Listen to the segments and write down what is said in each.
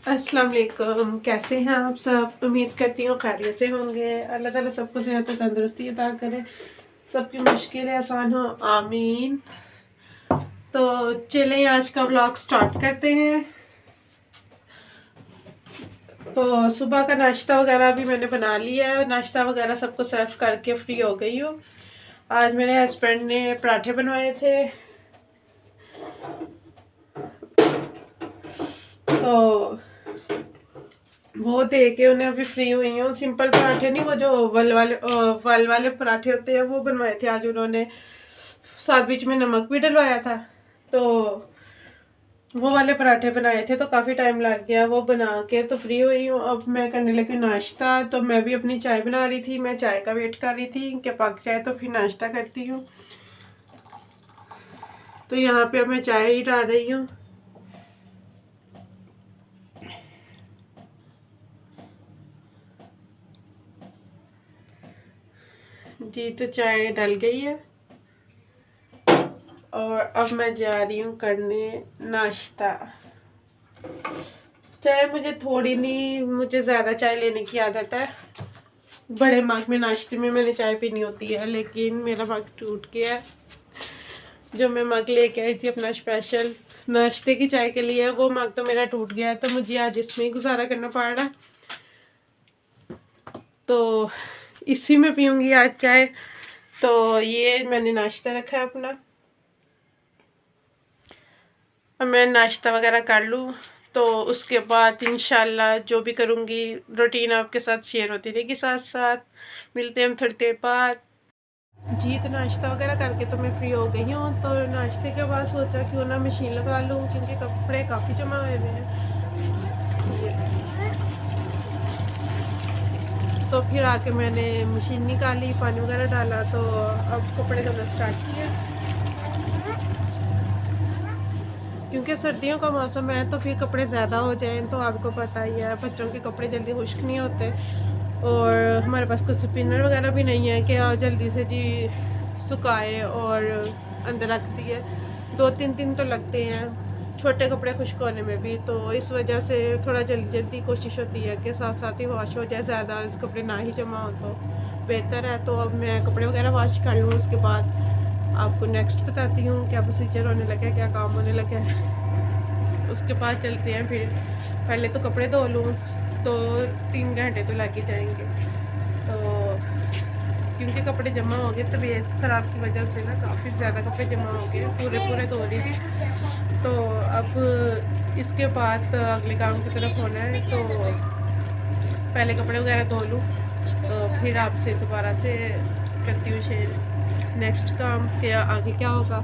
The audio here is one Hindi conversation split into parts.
अस्सलाम वालेकुम। कैसे हैं आप सब? उम्मीद करती हूँ खैरियत से होंगे। अल्लाह ताला सबको सेहत और तंदुरुस्ती अता करे, सबकी मुश्किलें आसान हो, आमीन। तो चलें आज का व्लॉग स्टार्ट करते हैं। तो सुबह का नाश्ता वगैरह भी मैंने बना लिया है, नाश्ता वगैरह सबको सर्व करके फ्री हो गई हूँ। आज मेरे हस्बैंड ने पराठे बनवाए थे, तो वो दे के उन्हें अभी फ्री हुई हूँ। सिंपल पराठे नहीं, वो जो वल वाले पराठे होते हैं वो बनवाए थे आज उन्होंने। साथ बीच में नमक भी डलवाया था, तो वो वाले पराठे बनाए थे। तो काफ़ी टाइम लग गया वो बना के, तो फ्री हुई हूँ। अब मैं करने लगी नाश्ता। तो मैं भी अपनी चाय बना रही थी, मैं चाय का वेट कर रही थी कि पक जाए तो फिर नाश्ता करती हूँ। तो यहाँ पे अब मैं चाय ही डाल रही हूँ। जी, तो चाय डल गई है और अब मैं जा रही हूँ करने नाश्ता। चाय मुझे थोड़ी नहीं, मुझे ज़्यादा चाय लेने की आदत है। बड़े मग में नाश्ते में मैंने चाय पीनी होती है, लेकिन मेरा मग टूट गया है। जो मैं मग लेके आई थी अपना स्पेशल नाश्ते की चाय के लिए, वो मग तो मेरा टूट गया है, तो मुझे आज इसमें ही गुजारा करना पड़ रहा। तो इसी में पीऊँगी आज चाय। तो ये मैंने नाश्ता रखा है अपना। अब मैं नाश्ता वगैरह कर लूँ, तो उसके बाद इंशाल्लाह जो भी करूँगी रूटीन आपके साथ शेयर होती रहेगी। साथ साथ मिलते हैं हम थोड़ी देर बाद। जी, तो नाश्ता वगैरह करके तो मैं फ्री हो गई हूँ। तो नाश्ते के बाद सोचा क्यों ना मशीन लगा लूँ, क्योंकि कपड़े काफ़ी जमा हुए हुए हैं। तो फिर आके मैंने मशीन निकाली, पानी वगैरह डाला, तो अब कपड़े धोना स्टार्ट किया। क्योंकि सर्दियों का मौसम है, तो फिर कपड़े ज़्यादा हो जाएं तो आपको पता ही है, बच्चों के कपड़े जल्दी खुश्क नहीं होते। और हमारे पास कुछ स्पिनर वगैरह भी नहीं है कि जल्दी से जी सुखाए और अंदर रख दिए। 2-3 दिन तो लगते हैं छोटे कपड़े खुश्क होने में भी। तो इस वजह से थोड़ा जल्दी जल्दी कोशिश होती है कि साथ साथ ही वॉश हो जाए, ज़्यादा कपड़े ना ही जमा हो तो बेहतर है। तो अब मैं कपड़े वगैरह वॉश कर लूँ, उसके बाद आपको नेक्स्ट बताती हूँ क्या प्रोसीजर होने लगा है, क्या काम होने लगा है। उसके बाद चलते हैं फिर। पहले तो कपड़े धो लूँ, तो 3 घंटे तो लग ही जाएंगे। तो क्योंकि कपड़े जमा हो गए, तबीयत ख़राब की वजह से ना काफ़ी ज़्यादा कपड़े जमा हो गए, पूरे पूरे धो रही थी। तो अब इसके बाद अगले काम की तरफ होना है, तो पहले कपड़े वगैरह धो लूँ, तो फिर आपसे दोबारा से करती हूँ शेयर नेक्स्ट काम क्या आगे क्या होगा।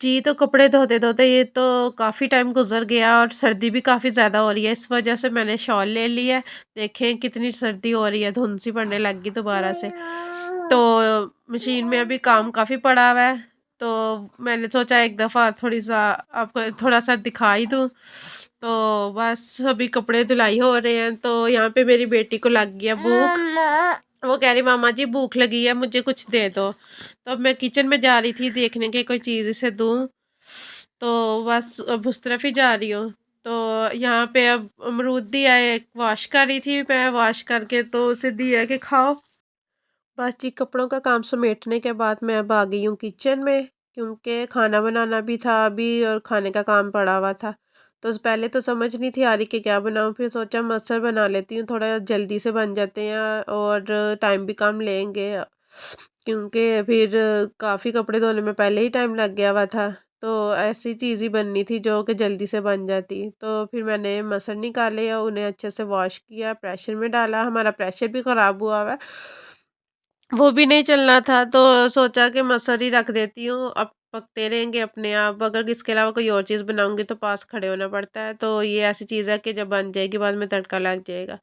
जी, तो कपड़े धोते-धोते ये तो काफ़ी टाइम गुज़र गया और सर्दी भी काफ़ी ज़्यादा हो रही है, इस वजह से मैंने शॉल ले ली है। देखें कितनी सर्दी हो रही है, धुंध सी पड़ने लग गई दोबारा से। तो मशीन में अभी काम काफ़ी पड़ा हुआ है, तो मैंने सोचा एक दफ़ा थोड़ी-सा आपको थोड़ा-सा दिखा ही दूँ। तो बस अभी कपड़े धुलाई हो रहे हैं, तो यहाँ पे मेरी बेटी को लग गई है भूख। वो कह रही मामा जी भूख लगी है, मुझे कुछ दे दो। तो अब मैं किचन में जा रही थी देखने के कोई चीज़ इसे दूँ, तो बस अब उस तरफ ही जा रही हूँ। तो यहाँ पे अब अमरूद दिया है, वॉश कर रही थी मैं, वॉश करके तो उसे दिया कि खाओ। बस जी, कपड़ों का काम समेटने के बाद मैं अब आ गई हूँ किचन में, क्योंकि खाना बनाना भी था अभी और खाने का काम पड़ा हुआ था। तो पहले तो समझ नहीं थी आ रही कि क्या बनाऊँ, फिर सोचा मटर बना लेती हूँ, थोड़ा जल्दी से बन जाते हैं और टाइम भी कम लेंगे, क्योंकि फिर काफ़ी कपड़े धोने में पहले ही टाइम लग गया हुआ था। तो ऐसी चीज़ ही बननी थी जो कि जल्दी से बन जाती। तो फिर मैंने मटर निकाले और उन्हें अच्छे से वॉश किया, प्रेशर में डाला। हमारा प्रेशर भी ख़राब हुआ हुआ है, वो भी नहीं चलना था, तो सोचा कि मसर ही रख देती हूँ, अब पकते रहेंगे अपने आप। अगर इसके अलावा कोई और चीज़ बनाऊँगी तो पास खड़े होना पड़ता है, तो ये ऐसी चीज़ है कि जब बन जाएगी बाद में तड़का लग जाएगा।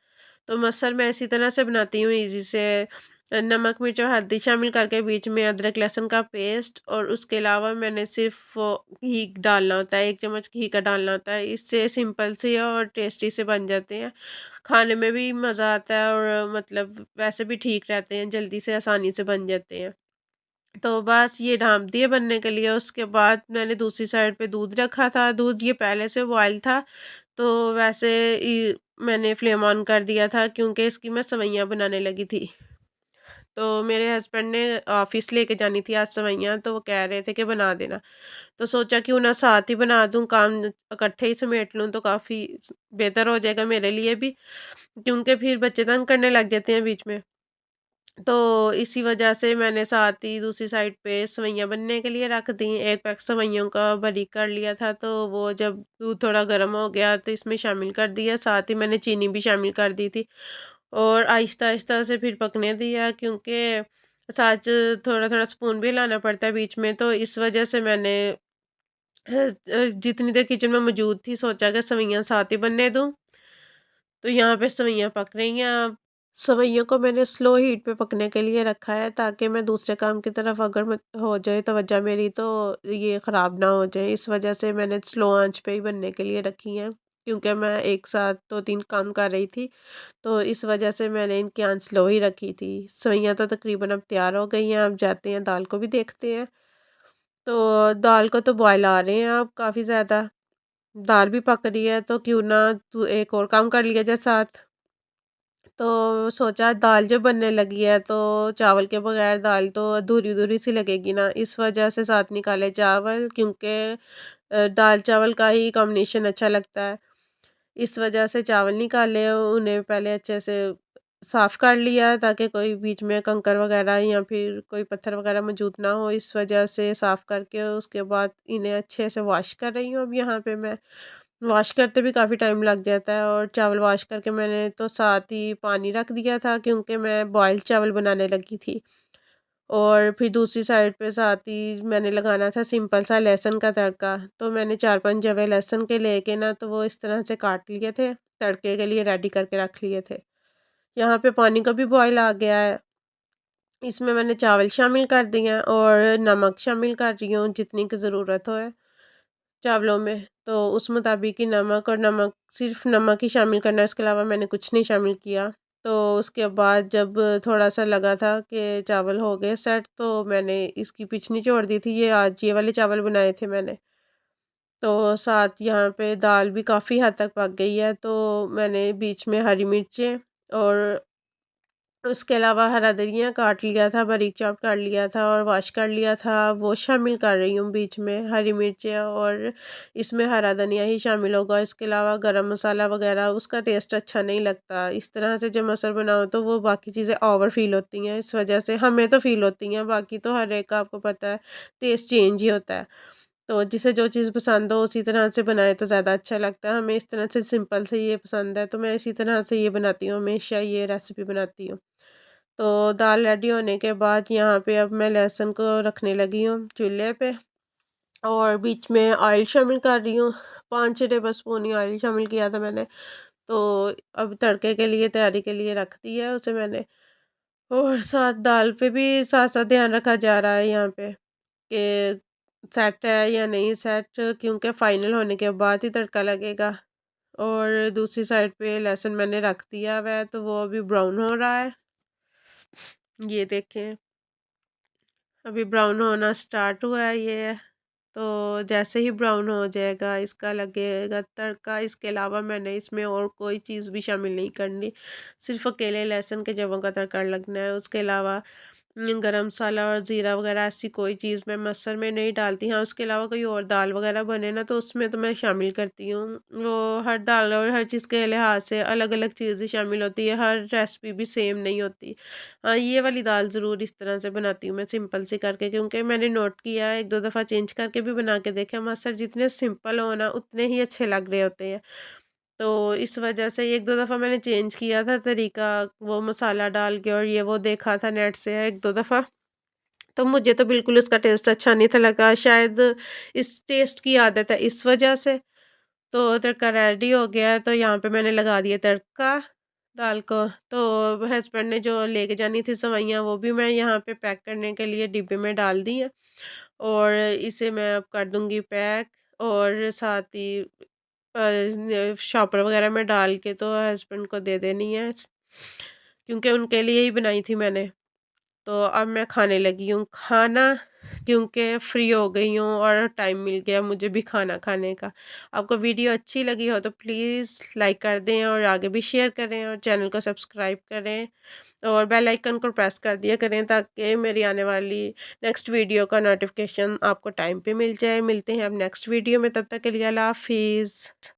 तो मसर मैं इसी तरह से बनाती हूँ ईज़ी से, नमक मिर्च और हल्दी शामिल करके बीच में अदरक लहसुन का पेस्ट, और उसके अलावा मैंने सिर्फ घी डालना होता है, 1 चम्मच घी का डालना होता है। इससे सिंपल से और टेस्टी से बन जाते हैं, खाने में भी मज़ा आता है और मतलब वैसे भी ठीक रहते हैं, जल्दी से आसानी से बन जाते हैं। तो बस ये ढाँप दिए बनने के लिए। उसके बाद मैंने दूसरी साइड पे दूध रखा था, दूध ये पहले से बॉयल था, तो वैसे ही मैंने फ्लेम ऑन कर दिया था क्योंकि इसकी मैं सेवइयाँ बनाने लगी थी। तो मेरे हस्बैंड ने ऑफ़िस लेके जानी थी आज सेवइयाँ, तो वो कह रहे थे कि बना देना। तो सोचा क्यों ना साथ ही बना दूँ, काम इकट्ठे ही समेट लूँ तो काफ़ी बेहतर हो जाएगा मेरे लिए भी, क्योंकि फिर बच्चे तंग करने लग जाते हैं बीच में। तो इसी वजह से मैंने साथ ही दूसरी साइड पे सेवइयाँ बनने के लिए रख दी। एक पैक सेवइयों का बारीक कर लिया था, तो वो जब दूध थोड़ा गर्म हो गया तो इसमें शामिल कर दिया। साथ ही मैंने चीनी भी शामिल कर दी थी और आहिस्ता-आहिस्ता से फिर पकने दिया, क्योंकि साथ थोड़ा-थोड़ा स्पून भी हिलाना पड़ता है बीच में। तो इस वजह से मैंने जितनी देर किचन में मौजूद थी सोचा कि सेवइयाँ साथ ही बनने दूँ। तो यहाँ पे सेवइयाँ पक रही हैं अब। सेवइयों को मैंने स्लो हीट पे पकने के लिए रखा है, ताकि मैं दूसरे काम की तरफ अगर मैं हो जाए तवज्जो मेरी, तो ये ख़राब ना हो जाए। इस वजह से मैंने स्लो आंच पे ही बनने के लिए रखी हैं, क्योंकि मैं एक साथ 2-3 काम कर रही थी, तो इस वजह से मैंने इनकी आंच स्लो ही रखी थी। सेवइयाँ तो तकरीबन अब तैयार हो गई हैं, अब जाते हैं दाल को भी देखते हैं। तो दाल को तो बॉयल आ रहे हैं अब काफ़ी ज़्यादा, दाल भी पक रही है, तो क्यों ना तू एक और काम कर लिया जाए साथ। तो सोचा दाल जब बनने लगी है तो चावल के बगैर दाल तो अधूरी-अधूरी सी लगेगी ना, इस वजह से साथ निकाले चावल, क्योंकि दाल चावल का ही कॉम्बिनेशन अच्छा लगता है। इस वजह से चावल निकाले, उन्हें पहले अच्छे से साफ़ कर लिया ताकि कोई बीच में कंकर वगैरह या फिर कोई पत्थर वगैरह मौजूद ना हो। इस वजह से साफ़ करके उसके बाद इन्हें अच्छे से वॉश कर रही हूँ अब यहाँ पे मैं। वॉश करते भी काफ़ी टाइम लग जाता है, और चावल वॉश करके मैंने तो साथ ही पानी रख दिया था, क्योंकि मैं बॉइल्ड चावल बनाने लगी थी। और फिर दूसरी साइड पे साथ ही मैंने लगाना था सिंपल सा लहसुन का तड़का। तो मैंने 4-5 जवे लहसुन के लेके ना, तो वो इस तरह से काट लिए थे, तड़के के लिए रेडी करके रख लिए थे। यहाँ पे पानी का भी बॉयल आ गया है। इसमें मैंने चावल शामिल कर दिए हैं और नमक शामिल कर रही हूँ जितनी की ज़रूरत हो चावलों में। तो उस मुताबिक ही नमक, और नमक सिर्फ़ नमक ही शामिल करना है, उसके अलावा मैंने कुछ नहीं शामिल किया। तो उसके बाद जब थोड़ा-सा लगा था कि चावल हो गए सेट, तो मैंने इसकी पिच निचोड़ दी थी। ये आज ये वाले चावल बनाए थे मैंने। तो साथ यहाँ पे दाल भी काफ़ी हद तक पक गई है, तो मैंने बीच में हरी मिर्चें और उसके अलावा हरा धनिया काट लिया था, बारीक चॉप कर लिया था और वॉश कर लिया था, वो शामिल कर रही हूँ बीच में। हरी मिर्चें और इसमें हरा धनिया ही शामिल होगा, इसके अलावा गरम मसाला वगैरह उसका टेस्ट अच्छा नहीं लगता। इस तरह से जब मसल बनाओ तो वो बाकी चीज़ें ओवर फ़ील होती हैं, इस वजह से हमें तो फ़ील होती हैं, बाकी तो हर एक का आपको पता है टेस्ट चेंज ही होता है। तो जिसे जो चीज़ पसंद हो उसी तरह से बनाए तो ज़्यादा अच्छा लगता है। हमें इस तरह से सिंपल से ये पसंद है, तो मैं इसी तरह से ये बनाती हूँ, हमेशा ये रेसिपी बनाती हूँ। तो दाल रेडी होने के बाद यहाँ पे अब मैं लहसुन को रखने लगी हूँ चूल्हे पे, और बीच में ऑयल शामिल कर रही हूँ। 5-6 टेबल स्पून ही ऑयल शामिल किया था मैंने। तो अब तड़के के लिए तैयारी के लिए रख दी है उसे मैंने, और साथ दाल पे भी साथ-साथ ध्यान रखा जा रहा है यहाँ पे कि सेट है या नहीं सेट, क्योंकि फाइनल होने के बाद ही तड़का लगेगा। और दूसरी साइड पे लहसुन मैंने रख दिया हुआ है, तो वो अभी ब्राउन हो रहा है। ये देखें, अभी ब्राउन होना स्टार्ट हुआ है ये। तो जैसे ही ब्राउन हो जाएगा इसका लगेगा तड़का। इसके अलावा मैंने इसमें और कोई चीज़ भी शामिल नहीं करनी, सिर्फ अकेले लहसुन के जवों का तड़का लगना है। उसके अलावा गरम मसाला और ज़ीरा वगैरह ऐसी कोई चीज़ मैं मसर में नहीं डालती। हाँ, उसके अलावा कोई और दाल वगैरह बने ना, तो उसमें तो मैं शामिल करती हूँ। वो हर दाल और हर चीज़ के लिहाज से अलग अलग चीज़ें शामिल होती है, हर रेसिपी भी सेम नहीं होती। हाँ, ये वाली दाल ज़रूर इस तरह से बनाती हूँ मैं सिंपल सी करके, क्योंकि मैंने नोट किया है 1-2 दफ़ा चेंज करके भी बना के देखे मसर जितने सिंपल हो ना उतने ही अच्छे लग रहे होते हैं। तो इस वजह से 1-2 दफ़ा मैंने चेंज किया था तरीका, वो मसाला डाल के और ये वो देखा था नेट से 1-2 दफ़ा। तो मुझे तो बिल्कुल उसका टेस्ट अच्छा नहीं था लगा, शायद इस टेस्ट की आदत है इस वजह से। तो तड़का रेडी हो गया है, तो यहाँ पे मैंने लगा दिया तड़का दाल को। तो हस्बैंड ने जो लेके जानी थी सेवइयाँ, वो भी मैं यहाँ पे पैक करने के लिए डिब्बे में डाल दी हैं, और इसे मैं अब कर दूँगी पैक। और साथ ही शॉपर वगैरह में डाल के तो हस्बैंड को दे देनी है, क्योंकि उनके लिए ही बनाई थी मैंने। तो अब मैं खाने लगी हूँ खाना। क्योंकि फ्री हो गई हूँ और टाइम मिल गया मुझे भी खाना खाने का। आपको वीडियो अच्छी लगी हो तो प्लीज़ लाइक कर दें और आगे भी शेयर करें और चैनल को सब्सक्राइब करें और बेल आइकन को प्रेस कर दिया करें ताकि मेरी आने वाली नेक्स्ट वीडियो का नोटिफिकेशन आपको टाइम पे मिल जाए। मिलते हैं अब नेक्स्ट वीडियो में, तब तक के लिए अल्लाह हाफिज़।